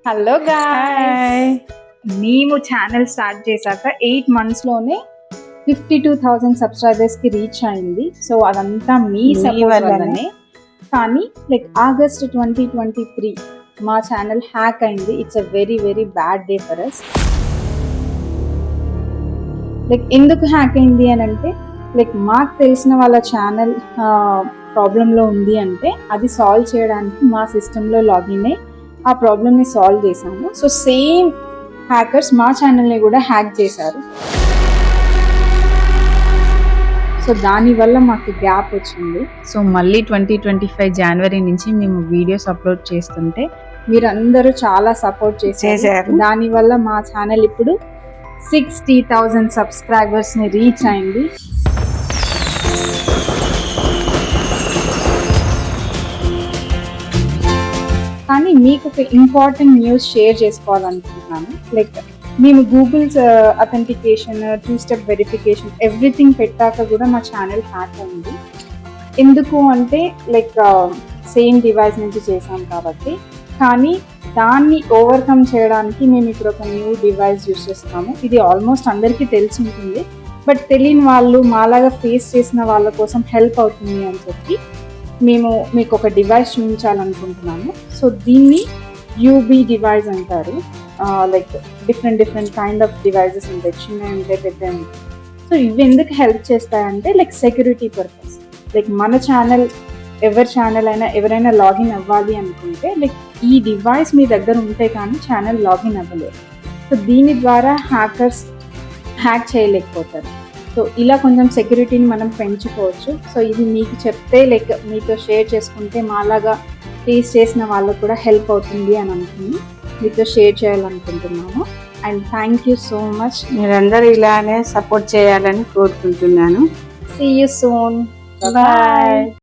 Hello guys, మేము channel start చేశాక 8 monthsలోనే 52,000 సబ్స్క్రైబర్స్కి రీచ్ అయింది. సో అదంతా మీ సపోర్ట్ వల్లనే. కానీ ఆగస్ట్ 2023 మా ఛానల్ హ్యాక్ అయింది. It's a very very bad day for us. ఎందుకు హ్యాక్ అయింది అని అంటే మాకు తెలిసిన వాళ్ళ ఛానల్ ప్రాబ్లంలో ఉంది అంటే అది సాల్వ్ చేయడానికి మా సిస్టంలో లాగిన్ అయ్యి ఆ ప్రాబ్లమ్ని సాల్వ్ చేశాము. సో సేమ్ హ్యాకర్స్ మా ఛానల్ని కూడా హ్యాక్ చేశారు. సో దానివల్ల మాకు గ్యాప్ వచ్చింది. సో మళ్ళీ 2025 జనవరి నుంచి మేము వీడియోస్ అప్లోడ్ చేస్తుంటే మీరందరూ చాలా సపోర్ట్ చేశారు. దానివల్ల మా ఛానల్ ఇప్పుడు 60,000 సబ్స్క్రైబర్స్ని రీచ్ అయింది. కానీ మీకు ఒక ఇంపార్టెంట్ న్యూస్ షేర్ చేసుకోవాలనుకుంటున్నాను. మేము Google's authentication, 2-step verification everything పెట్టాక కూడా మా ఛానల్ హ్యాక్ అయింది. ఎందుకు అంటే సేమ్ డివైస్ నుంచి చేసాం కాబట్టి. కానీ దాన్ని ఓవర్కమ్ చేయడానికి మేము ఇప్పుడు ఒక న్యూ డివైస్ యూస్ చేస్తాము. ఇది ఆల్మోస్ట్ అందరికీ తెలిసి ఉంటుంది, బట్ తెలియని వాళ్ళు మాలాగా ఫేస్ చేసిన వాళ్ళ కోసం హెల్ప్ అవుతుంది అని చెప్పి మేము మీకు ఒక డివైస్ చూపించాలనుకుంటున్నాము. సో దీన్ని యూబీ డివైస్ అంటారు. డిఫరెంట్ కైండ్ ఆఫ్ డివైజెస్ ఉంటాయి, చిన్నవి ఉంటాయి, పెద్దవి ఉంటాయి. సో ఇవి ఎందుకు హెల్ప్ చేస్తాయంటే సెక్యూరిటీ పర్పస్. మన ఛానల్ ఎవరి ఛానల్ అయినా ఎవరైనా లాగిన్ అవ్వాలి అనుకుంటే ఈ డివైస్ మీ దగ్గర ఉంటే కానీ ఛానల్ లాగిన్ అవ్వలేదు. సో దీని ద్వారా హ్యాకర్స్ హ్యాక్ చేయలేకపోతారు. సో ఇలా కొంచెం సెక్యూరిటీని మనం పెంచుకోవచ్చు. సో ఇది మీకు చెప్తే మీతో షేర్ చేసుకుంటే మాలాగా ఫేస్ చేసిన వాళ్ళకు కూడా హెల్ప్ అవుతుంది అని అనుకుని మీతో షేర్ చేయాలనుకుంటున్నాము. And thank you so much. మీరందరూ ఇలానే సపోర్ట్ చేయాలని కోరుకుంటున్నాను. See you soon. బాయ్.